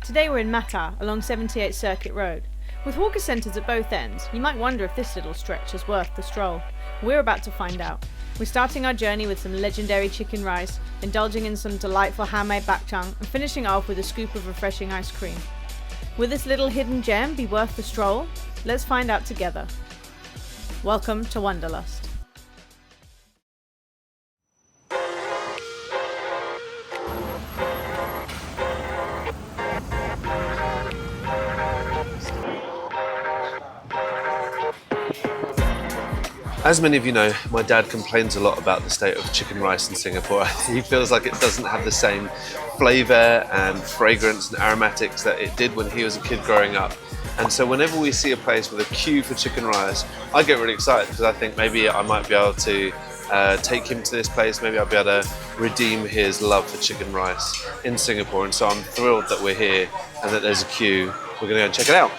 Today we're in Mata, along 78 Circuit Road. With hawker centres at both ends, you might wonder if this little stretch is worth the stroll. We're about to find out. We're starting our journey with some legendary chicken rice, indulging in some delightful handmade bakchang, and finishing off with a scoop of refreshing ice cream. Will this little hidden gem be worth the stroll? Let's find out together. Welcome to Wanderlust. As many of you know, my dad complains a lot about the state of chicken rice in Singapore. He feels like it doesn't have the same flavour and fragrance and aromatics that it did when he was a kid growing up. And so whenever we see a place with a queue for chicken rice, I get really excited because I think maybe I might be able to take him to this place, maybe I'll be able to redeem his love for chicken rice in Singapore. And so I'm thrilled that we're here and that there's a queue. We're going to go and check it out.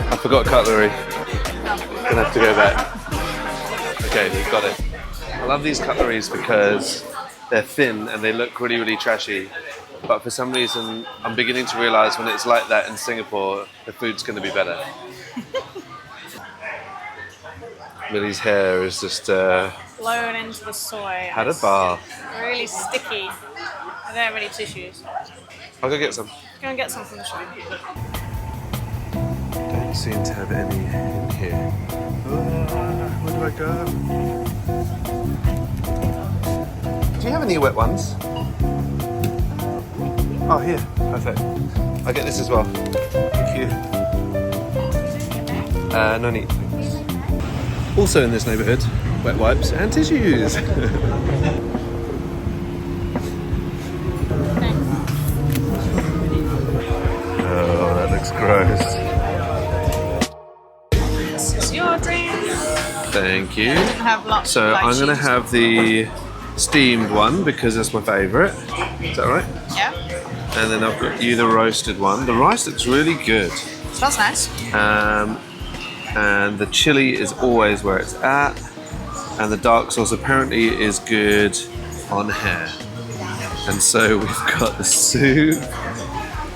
I forgot cutlery. Gonna have to go back. Okay, we've got it. I love these cutleries because they're thin and they look really, really trashy. But for some reason, I'm beginning to realise when it's like that in Singapore, the food's going to be better. Millie's hair is just Blown into the soy. had a bath. Really sticky. I don't have any tissues. I'll go get some. Go and get some from the shop. Don't seem to have any in here. Where do I go? Do you have any wet ones? Oh, here. Perfect. I'll get this as well. Thank you. No need. Thanks. Also in this neighbourhood, wet wipes and tissues. Oh, that looks gross. This is your drink. Thank you. Have lots So of I'm going to have the steamed one because that's my favourite. Is that right? Yeah. And then I've got you the roasted one. The rice looks really good. Smells nice. And the chili is always where it's at. And the dark sauce apparently is good on hair. And so we've got the soup.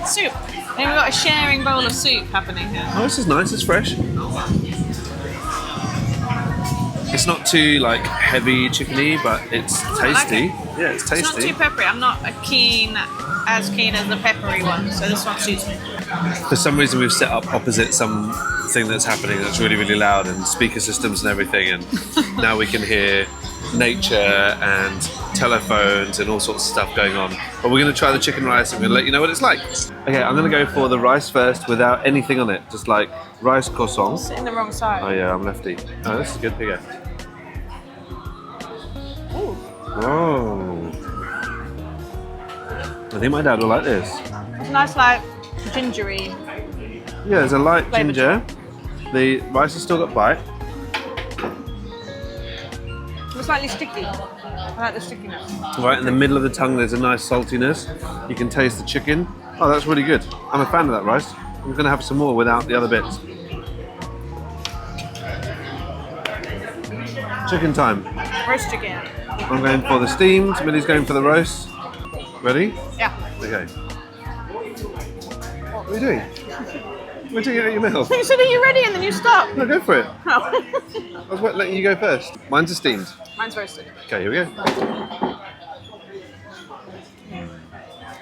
Soup. And we've got a sharing bowl of soup happening here. Oh, this is nice, it's fresh. It's not too like heavy chickeny, but it's tasty. Yeah, it's tasty. It's not too peppery. I'm not as keen as the peppery one, so this one suits me. For some reason we've set up opposite something that's happening that's really, really loud and speaker systems and everything, and now we can hear nature and telephones and all sorts of stuff going on. But we're going to try the chicken rice and we're going to let you know what it's like. Okay, I'm going to go for the rice first without anything on it, just like rice croissant. Sitting the wrong side. Oh yeah, I'm lefty. Oh, this is good. Here you go. Ooh. Whoa. I think my dad will like this. It's nice, like gingery. Yeah, there's a light Flavoured ginger. The rice has still got bite. It's slightly sticky. I like the stickiness. Right in the middle of the tongue, there's a nice saltiness. You can taste the chicken. Oh, that's really good. I'm a fan of that rice. I'm going to have some more without the other bits. Chicken time. Roast chicken. I'm going for the steamed. Millie's going for the roast. Ready? Yeah. Okay. What are you doing? We're taking it at your mouth. You said, are you ready? And then you stopped. No, go for it. Oh. I was letting you go first. Mine's a steamed. Mine's roasted. Okay, here we go.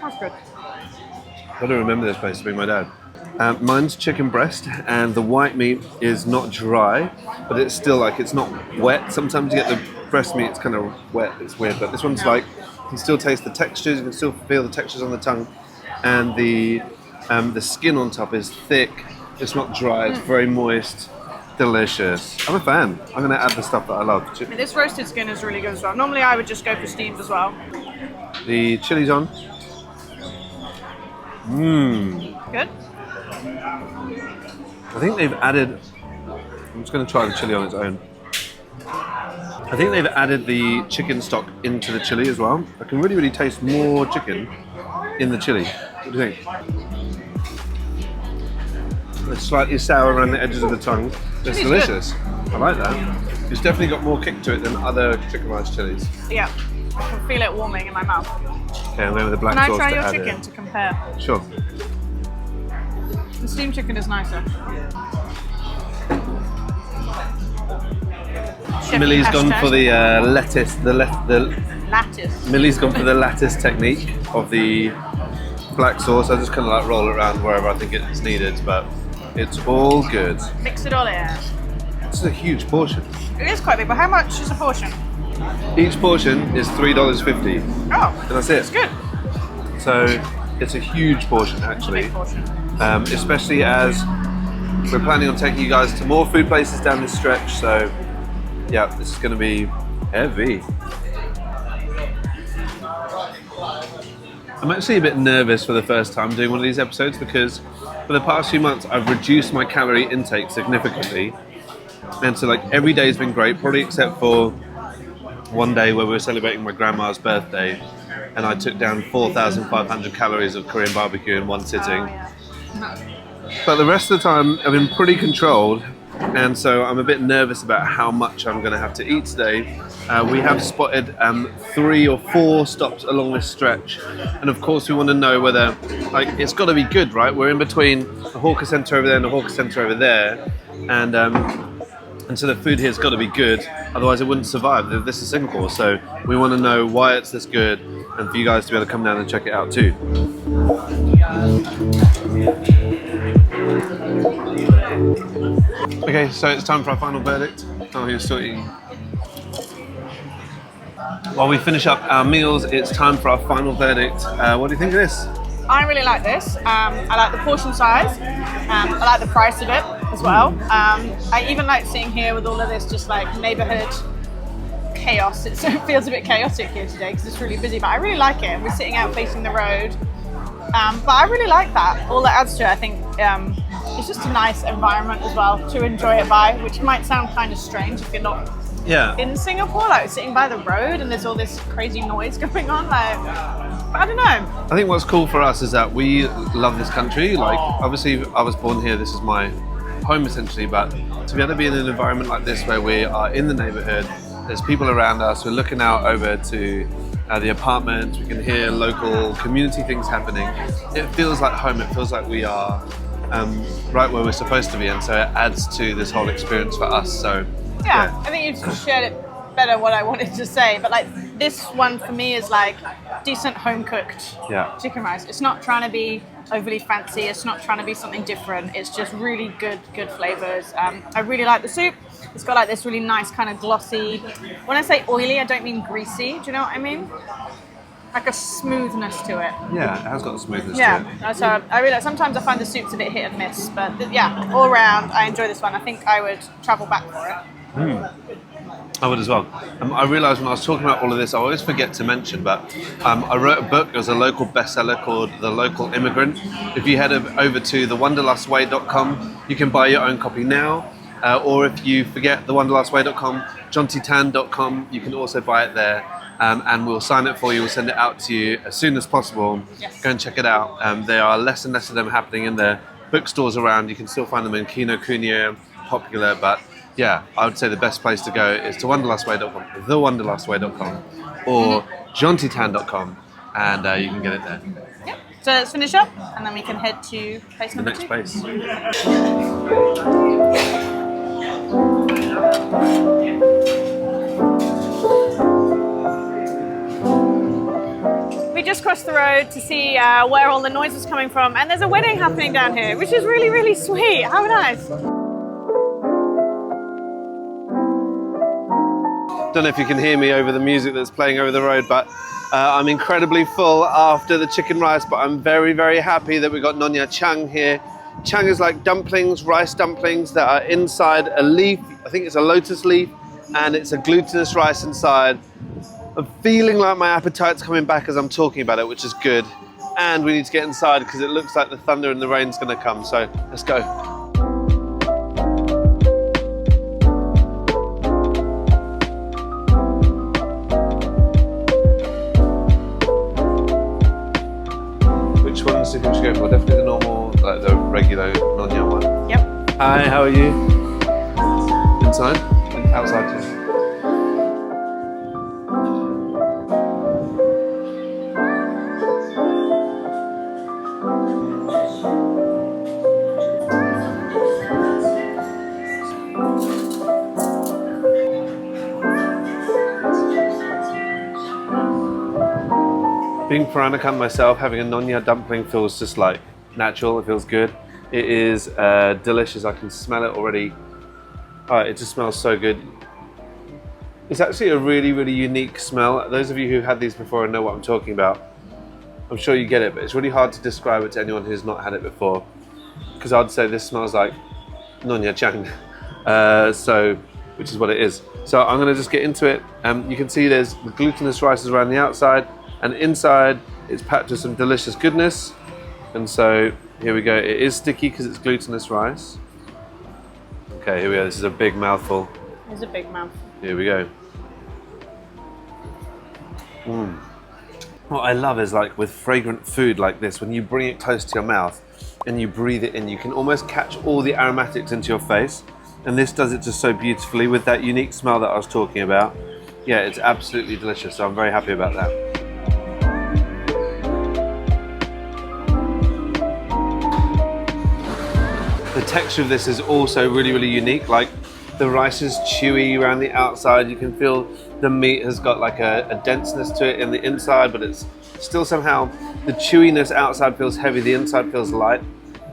That's good. I don't remember this place to be my dad. Mine's chicken breast, and the white meat is not dry, but it's still like it's not wet. Sometimes you get the breast meat, it's kind of wet. It's weird, but this one's like you can still taste the textures. You can still feel the textures on the tongue, and the skin on top is thick. It's not dry. It's very moist. Delicious. I'm a fan. I'm going to add the stuff that I love. This roasted skin is really good as well. Normally I would just go for steamed as well. The chili's on. Good? I think they've added... I'm just going to try the chili on its own. I think they've added the chicken stock into the chili as well. I can really taste more chicken in the chili. What do you think? It's slightly sour around the edges of the tongue. It's delicious. Good. I like that. It's definitely got more kick to it than other chicken rice chilies. Yeah, I can feel it warming in my mouth. Okay, and then with the black sauce. Can I try your chicken to compare? Sure. The steamed chicken is nicer. Millie's gone for the lettuce. Lattice. Millie's gone for the lattice technique of the black sauce. I just kind of like roll it around wherever I think it's needed, but it's all good. Mix it all in. This is a huge portion. It is quite big, but how much is a portion? Each portion is $3.50. Oh, and that's it. It's good. So it's a huge portion, actually. Big portion. Especially as we're planning on taking you guys to more food places down this stretch. So yeah, this is going to be heavy. I'm actually a bit nervous for the first time doing one of these episodes because for the past few months I've reduced my calorie intake significantly, and so like every day has been great, probably except for one day where we were celebrating my grandma's birthday and I took down 4,500 calories of Korean barbecue in one sitting. But the rest of the time I've been pretty controlled, and so I'm a bit nervous about how much I'm going to have to eat today. We have spotted 3 or 4 stops along this stretch, and of course we want to know whether, like, it's got to be good, right? We're in between the hawker centre over there and the hawker centre over there, and so the food here's got to be good, otherwise it wouldn't survive. This is Singapore, so we want to know why it's this good, and for you guys to be able to come down and check it out too. Okay, so it's time for our final verdict. Oh, you're still eating. While we finish up our meals, it's time for our final verdict. What do you think of this? I really like this. I like the portion size. I like the price of it as well. I even like sitting here with all of this just like neighborhood chaos. It feels a bit chaotic here today because it's really busy, but I really like it. We're sitting out facing the road. But I really like that. All that adds to it, I think, it's just a nice environment as well to enjoy it by, which might sound kind of strange if you're not in Singapore, like sitting by the road and there's all this crazy noise going on. Like, but I don't know. I think what's cool for us is that we love this country. Like, obviously, I was born here. This is my home essentially, but to be able to be in an environment like this where we are in the neighborhood, there's people around us, we're looking out over to the apartments, we can hear local community things happening. It feels like home, it feels like we are right where we're supposed to be, and so it adds to this whole experience for us. So yeah. I think you've shared it better what I wanted to say, but like this one for me is like decent home cooked chicken rice. It's not trying to be overly fancy, it's not trying to be something different, it's just really good flavors. I really like the soup. It's got like this really nice kind of glossy, when I say oily I don't mean greasy, do you know what I mean? Like a smoothness to it. Yeah, it has got a smoothness to it. Yeah, so I really, sometimes I find the soup's a bit hit and miss, but yeah, all around I enjoy this one. I think I would travel back for it. I would as well. I realised when I was talking about all of this, I always forget to mention, but I wrote a book. It was a local bestseller called The Local Immigrant. If you head over to thewonderlustway.com, you can buy your own copy now. Or if you forget thewonderlustway.com, jontytan.com, you can also buy it there. And we'll sign it for you, we'll send it out to you as soon as possible. Yes. Go and check it out. There are less and less of them happening in the bookstores around. You can still find them in Kinokuniya, Popular, but yeah, I would say the best place to go is to wonderlustway.com, thewonderlustway.com, or jontytan.com, and you can get it there. Yep. So let's finish up, and then we can head to place The number next 2. place. We just crossed the road to see where all the noise was coming from, and there's a wedding happening down here, which is really, really sweet. How nice. Don't know if you can hear me over the music that's playing over the road, but I'm incredibly full after the chicken rice, but I'm very, very happy that we got Nonya Chang here. Chang is like dumplings, rice dumplings that are inside a leaf. I think it's a lotus leaf, and it's a glutinous rice inside. I'm feeling like my appetite's coming back as I'm talking about it, which is good. and we need to get inside because it looks like the thunder and the rain's going to come. So let's go. Which ones do you think we should go for? Definitely the normal, like the regular Nyonya one. Yep. Hi, how are you? Inside? Outside too? Being Peranakan myself, having a Nyonya dumpling feels just like natural, it feels good. It is delicious, I can smell it already. Oh, it just smells so good. It's actually a really, really unique smell. Those of you who had these before and know what I'm talking about, I'm sure you get it, but it's really hard to describe it to anyone who's not had it before. Because I'd say this smells like Nyonya Chang, which is what it is. So I'm gonna just get into it. You can see there's the glutinous rices around the outside, and inside it's packed with some delicious goodness. And so here we go. It is sticky because it's glutinous rice. Okay, here we go. This is a big mouthful. It's a big mouthful. Here we go. What I love is, like, with fragrant food like this, when you bring it close to your mouth and you breathe it in, you can almost catch all the aromatics into your face. And this does it just so beautifully with that unique smell that I was talking about. Yeah, it's absolutely delicious. So I'm very happy about that. The texture of this is also really, really unique. Like, the rice is chewy around the outside. You can feel the meat has got like a denseness to it in the inside, but it's still somehow, the chewiness outside feels heavy, the inside feels light.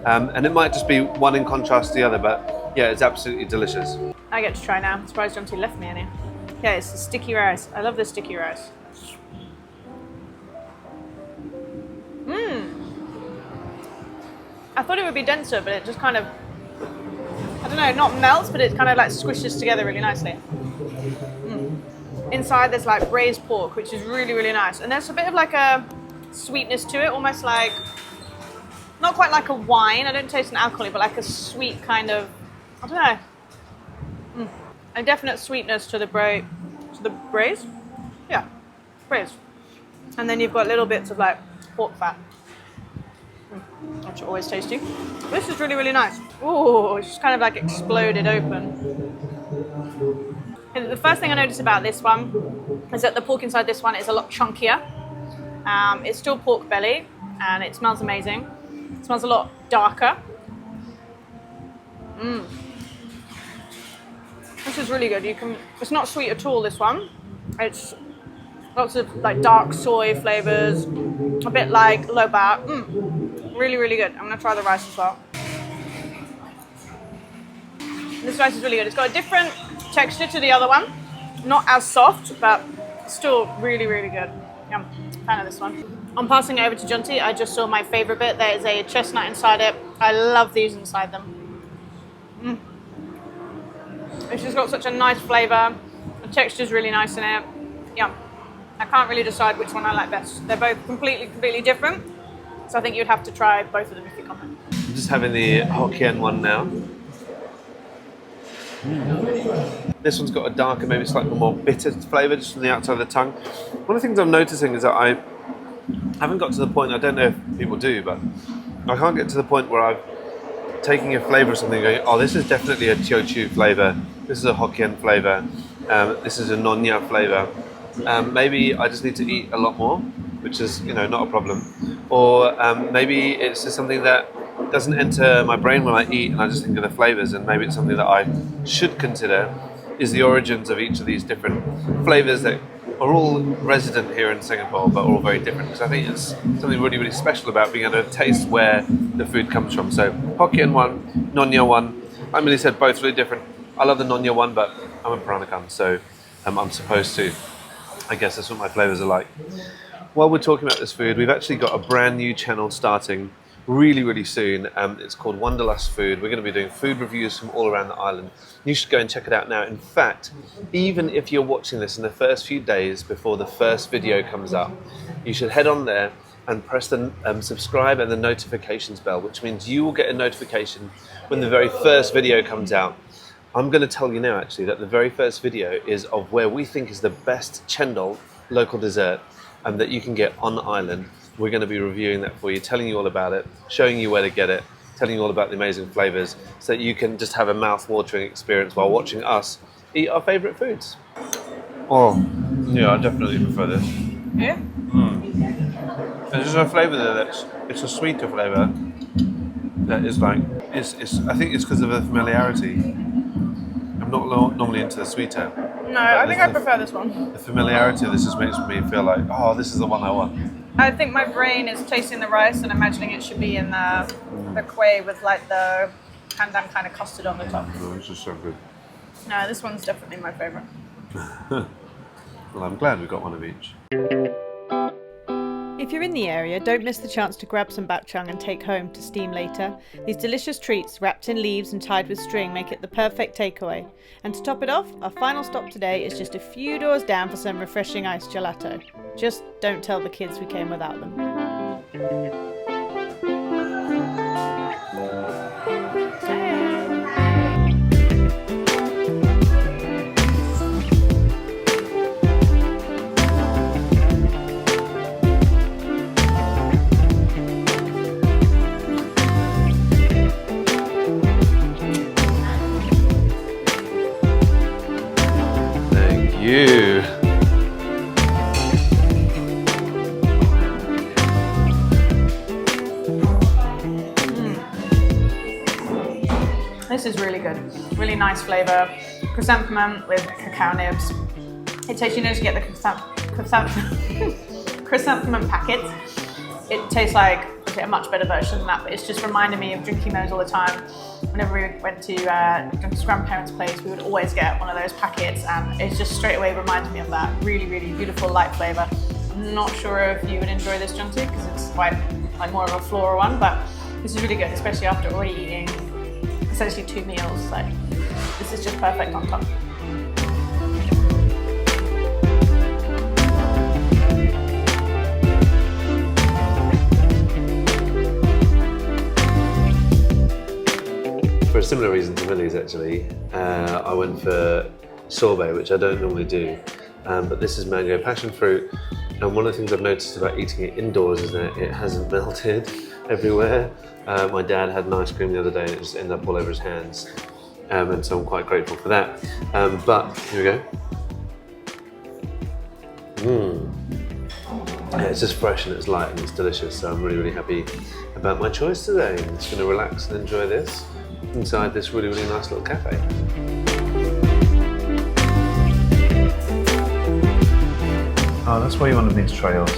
And it might just be one in contrast to the other, but yeah, it's absolutely delicious. I get to try now. I'm surprised Jonty left me any. Yeah, it's the sticky rice. I love the sticky rice. I thought it would be denser, but it just kind of, I don't know, not melts, but it kind of like squishes together really nicely. Inside there's like braised pork, which is really, really nice. And there's a bit of like a sweetness to it, almost like, not quite like a wine, I don't taste an alcohol, but like a sweet kind of, I don't know. A definite sweetness to the braise? Yeah, braise. And then you've got little bits of like pork fat, which are always tasty. This is really, really nice. Ooh, it's just kind of like exploded open. And the first thing I noticed about this one is that the pork inside this one is a lot chunkier. It's still pork belly, and it smells amazing. It smells a lot darker. This is really good. It's not sweet at all, this one. It's lots of like dark soy flavors, a bit like loba. Really, really good. I'm gonna try the rice as well. This rice is really good. It's got a different texture to the other one. Not as soft, but still really, really good. Yum. Fan of this one. I'm passing it over to Jonty. I just saw my favorite bit. There is a chestnut inside it. I love these inside them. It's just got such a nice flavor. The texture's really nice in it. Yum. I can't really decide which one I like best. They're both completely different. So I think you'd have to try both of them if you come. I'm just having the Hokkien one now. This one's got a darker, maybe slightly more bitter flavour just from the outside of the tongue. One of the things I'm noticing is that I haven't got to the point, I don't know if people do, but I can't get to the point where I'm taking a flavour of something and going, oh, this is definitely a Teochew flavour, this is a Hokkien flavour, this is a Nyonya flavour. Maybe I just need to eat a lot more, which is, not a problem. Or maybe it's just something that doesn't enter my brain when I eat and I just think of the flavours, and maybe it's something that I should consider is the origins of each of these different flavours that are all resident here in Singapore, but all very different. Because I think it's something really, really special about being able to taste where the food comes from. So Hokkien one, Nyonya one. I really said both really different. I love the Nyonya one, but I'm a Peranakan, so I'm supposed to. I guess that's what my flavours are like. While we're talking about this food, we've actually got a brand new channel starting really, really soon. It's called Wanderlust Food. We're going to be doing food reviews from all around the island. You should go and check it out now. In fact, even if you're watching this in the first few days before the first video comes up, you should head on there and press the subscribe and the notifications bell, which means you will get a notification when the very first video comes out. I'm going to tell you now actually that the very first video is of where we think is the best chendol local dessert that you can get on the island. We're going to be reviewing that for you, telling you all about it, showing you where to get it, telling you all about the amazing flavours, so that you can just have a mouth-watering experience while watching us eat our favourite foods. Oh, yeah, I definitely prefer this. Yeah? There's a flavour there it's a sweeter flavour that is like, I think it's because of the familiarity. I'm not normally into the sweeter. No, I think I prefer this one. The familiarity of this just makes me feel like, oh, this is the one I want. I think my brain is tasting the rice and imagining it should be in the quay with like the pandan kind of custard on the top. Oh, this is so good. No, this one's definitely my favourite. Well, I'm glad we got one of each. If you're in the area, don't miss the chance to grab some bapchang and take home to steam later. These delicious treats wrapped in leaves and tied with string make it the perfect takeaway. And to top it off, our final stop today is just a few doors down for some refreshing iced gelato. Just don't tell the kids we came without them. You. This is really good. Really nice flavour. Chrysanthemum with cacao nibs. It tastes, you know, to get the chrysanthemum packet. It tastes like a much better version than that, but it's just reminding me of drinking those all the time. Whenever we went to Duncan's grandparents' place, we would always get one of those packets, and it just straight away reminds me of that. Really, really beautiful light flavour. I'm not sure if you would enjoy this, Jonty, because it's quite like more of a floral one, but this is really good, especially after already eating essentially 2 meals. Like, this is just perfect on top. For a similar reason to Millie's actually, I went for sorbet, which I don't normally do, but this is mango passion fruit, and one of the things I've noticed about eating it indoors is that it hasn't melted everywhere. My dad had an ice cream the other day and it just ended up all over his hands, and so I'm quite grateful for that. But here we go. Yeah, it's just fresh and it's light and it's delicious, so I'm really, really happy about my choice today. I'm just going to relax and enjoy this inside this really, really nice little cafe. Oh, that's why you wanted me to try yours.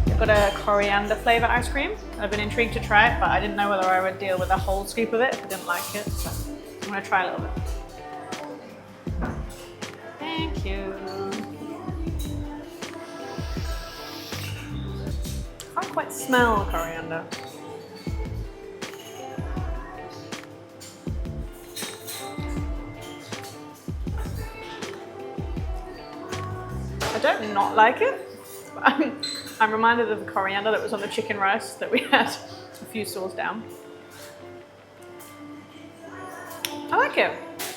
I've got a coriander flavour ice cream. I've been intrigued to try it, but I didn't know whether I would deal with a whole scoop of it. I didn't like it, so I'm going to try a little bit. Thank you. I can't quite smell coriander. I don't not like it, but I'm reminded of the coriander that was on the chicken rice that we had a few stores down. I like it.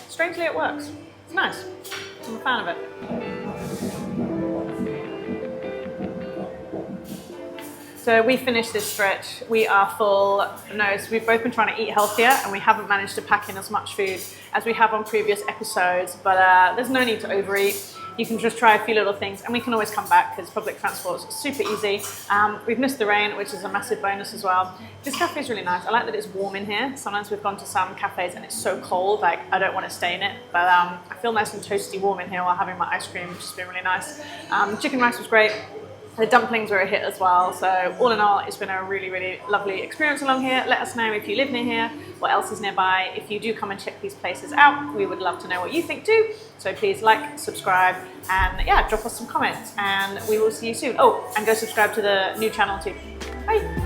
Strangely, it works. It's nice. I'm a fan of it. So we finished this stretch. We are full. No, so we've both been trying to eat healthier and we haven't managed to pack in as much food as we have on previous episodes, but there's no need to overeat. You can just try a few little things and we can always come back because public transport is super easy. We've missed the rain, which is a massive bonus as well. This cafe is really nice. I like that it's warm in here. Sometimes we've gone to some cafes and it's so cold, like I don't want to stay in it, but I feel nice and toasty warm in here while having my ice cream, which has been really nice. Chicken rice was great. The dumplings were a hit as well, so all in all, it's been a really, really lovely experience along here. Let us know if you live near here, what else is nearby. If you do come and check these places out, we would love to know what you think too. So please like, subscribe, and yeah, drop us some comments, and we will see you soon. Oh, and go subscribe to the new channel too. Bye.